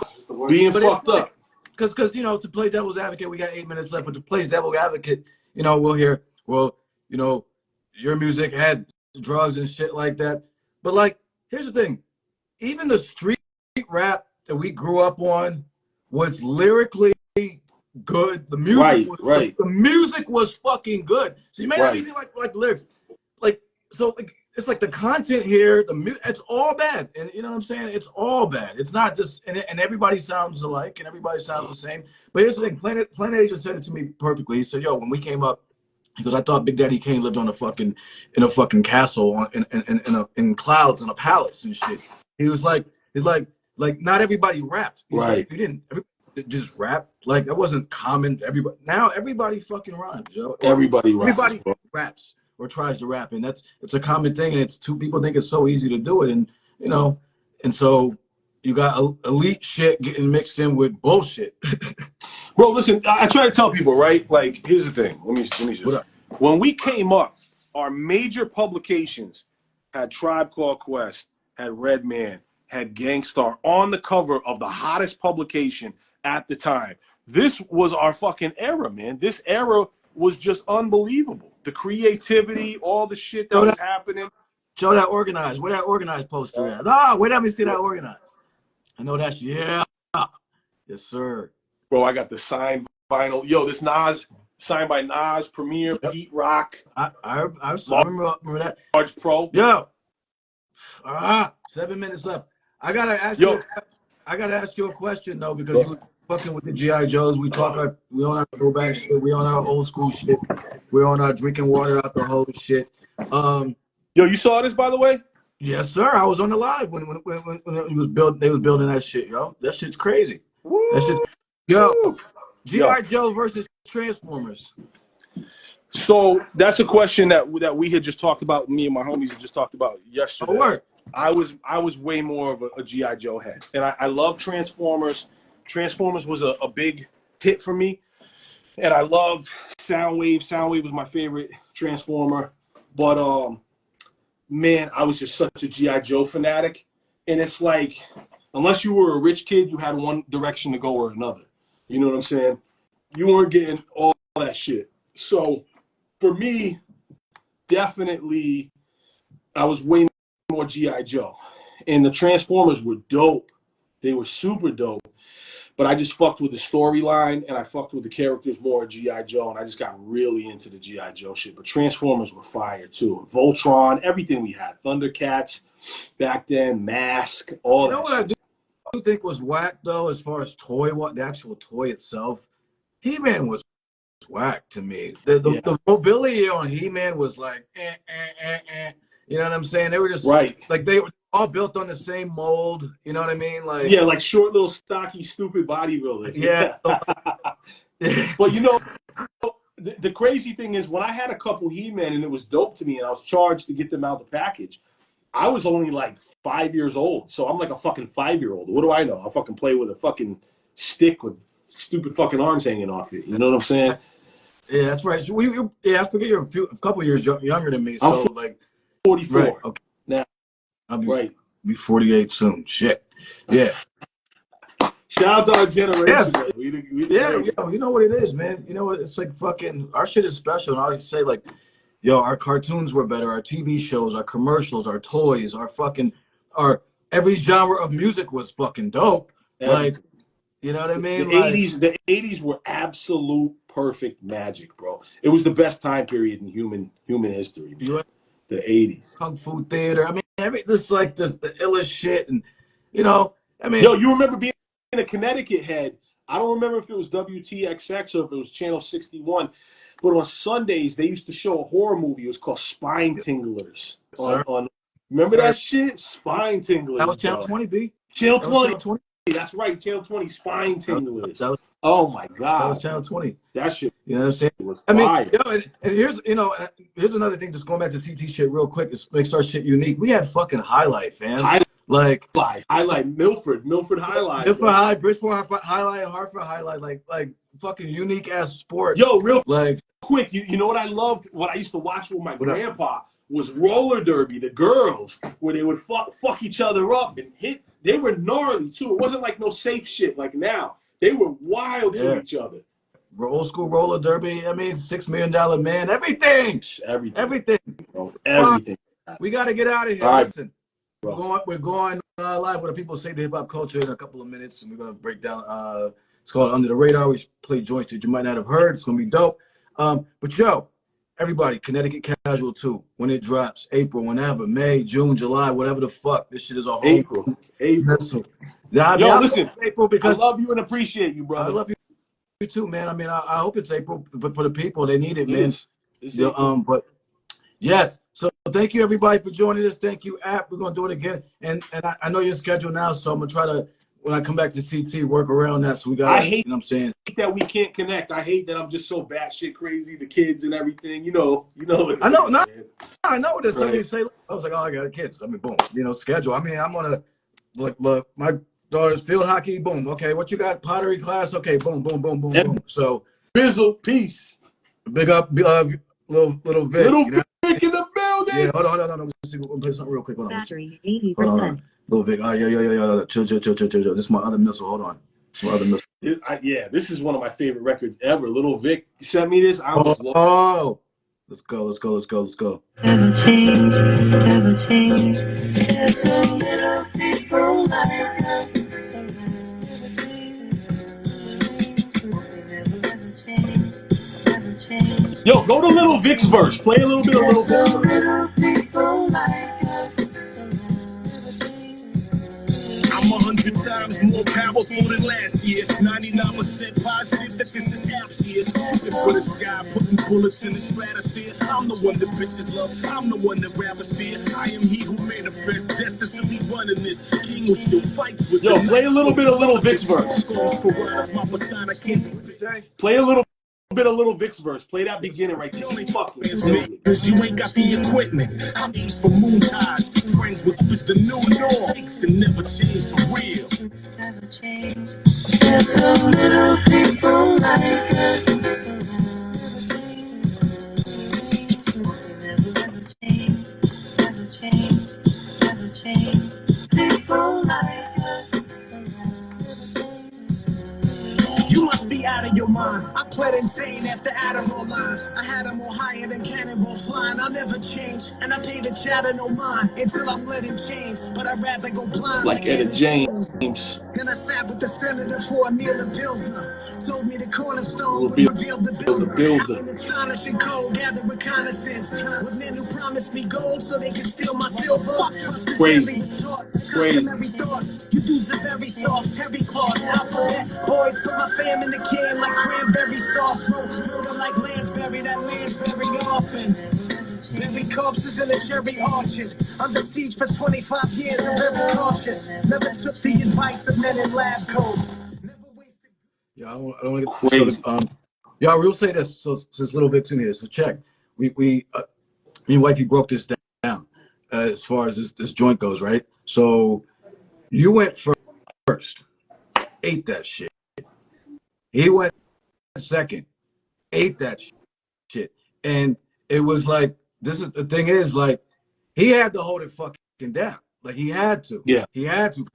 being fucked up. Because, to play devil's advocate, we got 8 minutes left, but to play devil's advocate, we'll hear, your music had drugs and shit like that. But, like, here's the thing. Even the street rap that we grew up on was lyrically good. The music right. The music was fucking good. So you may not even like the lyrics. Like, so it's like the content here, it's all bad. And you know what I'm saying? It's all bad. It's not just and everybody sounds alike and everybody sounds the same. But here's the thing, Planet Asia said it to me perfectly. He said, yo, when we came up, because I thought Big Daddy Kane lived in a fucking castle in clouds in a palace and shit. He's like not everybody rapped. He's right. Like, you didn't just rap. Like that wasn't common to everybody. Now everybody fucking rhymes, yo. Everybody raps or tries to rap, and it's a common thing. And it's two people think it's so easy to do it, and and so you got elite shit getting mixed in with bullshit. Bro, listen, I try to tell people, right? Like, here's the thing. Let me just. When we came up, our major publications had Tribe Called Quest, had Redman, had Gangstar on the cover of the hottest publication at the time. this was our fucking era, man. This era was just unbelievable. The creativity, all the shit that was happening. Show that organized. Where that organized poster at? Ah, where let me see that organized. I know that's yes, sir. Bro, I got the signed vinyl. Yo, this Nas signed by Nas, Premier, Pete Rock. I remember that. Large Pro. Yo. 7 minutes left. I gotta ask you a question though, because you were fucking with the GI Joes. We on our throwback shit. We on our old school shit. We're on our drinking water out the whole shit. Yo, you saw this, by the way? Yes, sir. I was on the live when it was built. They was building that shit, yo. That shit's crazy. Woo. That shit's GI Joe versus Transformers. So that's a question that we had just talked about. Me and my homies had just talked about yesterday. Oh, word. I was way more of a GI Joe head, and I love Transformers. Transformers was a big hit for me, and I loved Soundwave. Soundwave was my favorite Transformer, but man, I was just such a GI Joe fanatic, and it's like unless you were a rich kid, you had one direction to go or another. You know what I'm saying? You weren't getting all that shit. So for me, definitely, I was way more GI Joe, and the Transformers were dope. They were super dope, but I just fucked with the storyline and I fucked with the characters more of GI Joe, and I just got really into the GI Joe shit. But Transformers were fire too. Voltron, everything we had, Thundercats back then, Mask, all that. You know what shit. I do think was whack though, as far as the actual toy itself. He-Man was whack to me. The mobility on He-Man was like, you know what I'm saying? They were just like they were all built on the same mold. You know what I mean? Like like short, little, stocky, stupid bodybuilder. Yeah. But you know, the crazy thing is when I had a couple He-Man and it was dope to me, and I was charged to get them out of the package, I was only like 5 years old, so I'm like a fucking 5-year-old. What do I know? I'll fucking play with a fucking stick with stupid fucking arms hanging off it. You know what I'm saying? Yeah, that's right. So I forget you're a couple years younger than me. So I'm like 44 right, okay. now. I'll be 48 soon. Shit. Yeah. Shout out to our generation. Yeah. You know what it is, man. You know what? It's like fucking our shit is special. And I always say like, yo, our cartoons were better. Our TV shows, our commercials, our toys, our every genre of music was fucking dope. Like, you know what I mean? The 80s were absolute perfect magic, bro. It was the best time period in human history. The 80s. Kung Fu theater. I mean, this like the illest shit, and you know, I mean, yo, you remember being a Connecticut head? I don't remember if it was WTXX or if it was Channel 61, but on Sundays they used to show a horror movie. It was called Spine Tinglers. Remember that shit? Spine Tinglers. That was Channel 20, B. Channel 20. That's right, Channel 20, Spine Tinglers. Oh my God. That was Channel 20. That shit. You know what I'm saying? Was I mean, fire. and here's another thing, just going back to CT shit real quick, this makes our shit unique. We had fucking Highlight, fam. Highlight, Milford Highlight. Milford Highlight, Bridgeport Highlight, and Hartford Highlight, like fucking unique ass sport. Yo, real like quick, you know what I loved? What I used to watch with my grandpa was roller derby, the girls, where they would fuck each other up and hit. They were gnarly too. It wasn't like no safe shit like now. They were wild to each other. Old school roller derby. I mean, $6 Million Man. Everything. Bro, everything. We got to get out of here. Right, listen, we're going live with the people say the hip hop culture in a couple of minutes, and we're gonna break down. It's called Under the Radar. We play joints that you might not have heard. It's gonna be dope. But yo, everybody, Connecticut Casual 2, when it drops, April, whenever, May, June, July, whatever the fuck. This shit is a whole April. Yo, listen, April, because I love you and appreciate you, brother. I love you too, man. I mean, I hope it's April, but for the people, they need it, man. But yes, so thank you everybody for joining us. Thank you, App. We're gonna do it again, and I know your schedule now, so I'm gonna try to, when I come back to CT, work around that. So we got. I hate, you know what I'm saying, that we can't connect. I hate that I'm just so batshit crazy. The kids and everything, you know. I know. I know what this. Right. Say, I was like, oh, I got kids. I mean, boom. You know, schedule. I mean, I'm gonna look. My daughter's field hockey. Boom. Okay, what you got? Pottery class. Okay, boom, boom, boom, boom, boom. So, Bizzle, peace. Big up, little Vic. Little Vic in the building. Yeah, hold on. We'll play something real quick. Battery 80%. Little Vic. Oh, yeah. Chill. This is my other missile. Hold on. Yeah, this is one of my favorite records ever. Little Vic sent me this. I was oh, let's go. Never change, never change. There's so little people like us. Never change, never change. Yo, go to Little Vic's verse. Play a little bit of Little Vic's verse. Little people like us. I'm 100 times more powerful than last year. 99% positive that this is apps here. Shooting for the sky, putting bullets in the stratosphere. I'm the one that bitches love. I'm the one that rappers fear. I am he who manifests, destined to be running this. King who still fights with. Yo, play a little bit of Little Vic's verse. Play a little bit of Little Vic's verse. Play that beginning right there. Fuck It's me, cause you ain't got the equipment. I'm used for moon ties. Friends with is the new norm. Fix and never change for real. Never change. There's so little people like us. Never change, never change, never change. People like us. You must be out of your mind. I pled insane after Adderall lines. I had them all higher than cannonballs flying. I'll never change, and I pay the chatter no mind until I'm letting change. But I'd rather go blind like Etta James. Then I sat with the senator for a meal of Pilsner. Told me the cornerstone would reveal the builder. I'm an astonishing code, gather reconnaissance. With men who promised me gold so they could steal my silver. Crazy. Customary thought. You dudes are very soft, terry cloth, alphabet. Boys put my fam in the can like cranberry sauce. Murder like Lansbury, that lands very often. Bury corpses in a cherry orchard. Under siege for 25 years, I'm very cautious. Never took the advice of men in lab coats. Yeah, I don't want to get Crazy. Yeah, I will say this. So since Little Vic's in here, so check. Me and wifey broke this down as far as this joint goes, right? So you went first, ate that shit. He went second, ate that shit, and it was like this is the thing is like he had to hold it fucking down. Like he had to. Yeah. He had to.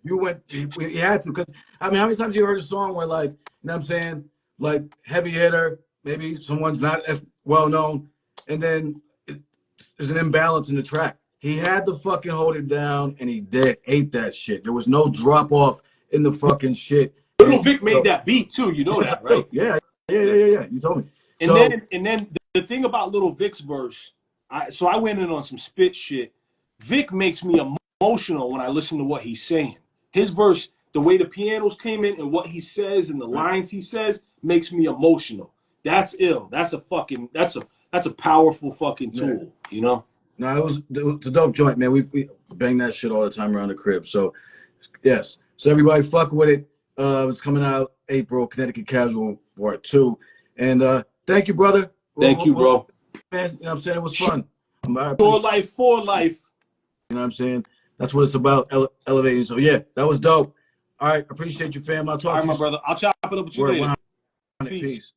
He had to. Because I mean, how many times you heard a song where like, you know what I'm saying? Like heavy hitter, maybe someone's not as well known, and then there's an imbalance in the track. He had to fucking hold it down, and he ate that shit. There was no drop off in the fucking shit. Little Vic made that beat too. You know that, right? Yeah. You told me. And then the thing about Little Vic's verse, I went in on some spit shit. Vic makes me emotional when I listen to what he's saying. His verse, the way the pianos came in and what he says and the lines he says makes me emotional. That's ill. That's a powerful fucking tool, you know? No, it was a dope joint, man. We bang that shit all the time around the crib. So yes. So everybody fuck with it. It's coming out April, Connecticut Casual Part 2. And thank you, brother. Thank you, bro. Man, you know what I'm saying? It was fun. For life. You know what I'm saying? That's what it's about, elevating. So yeah, that was dope. All right, appreciate you, fam. I'll talk to you. All right, my brother. I'll chop it up with you later. Peace.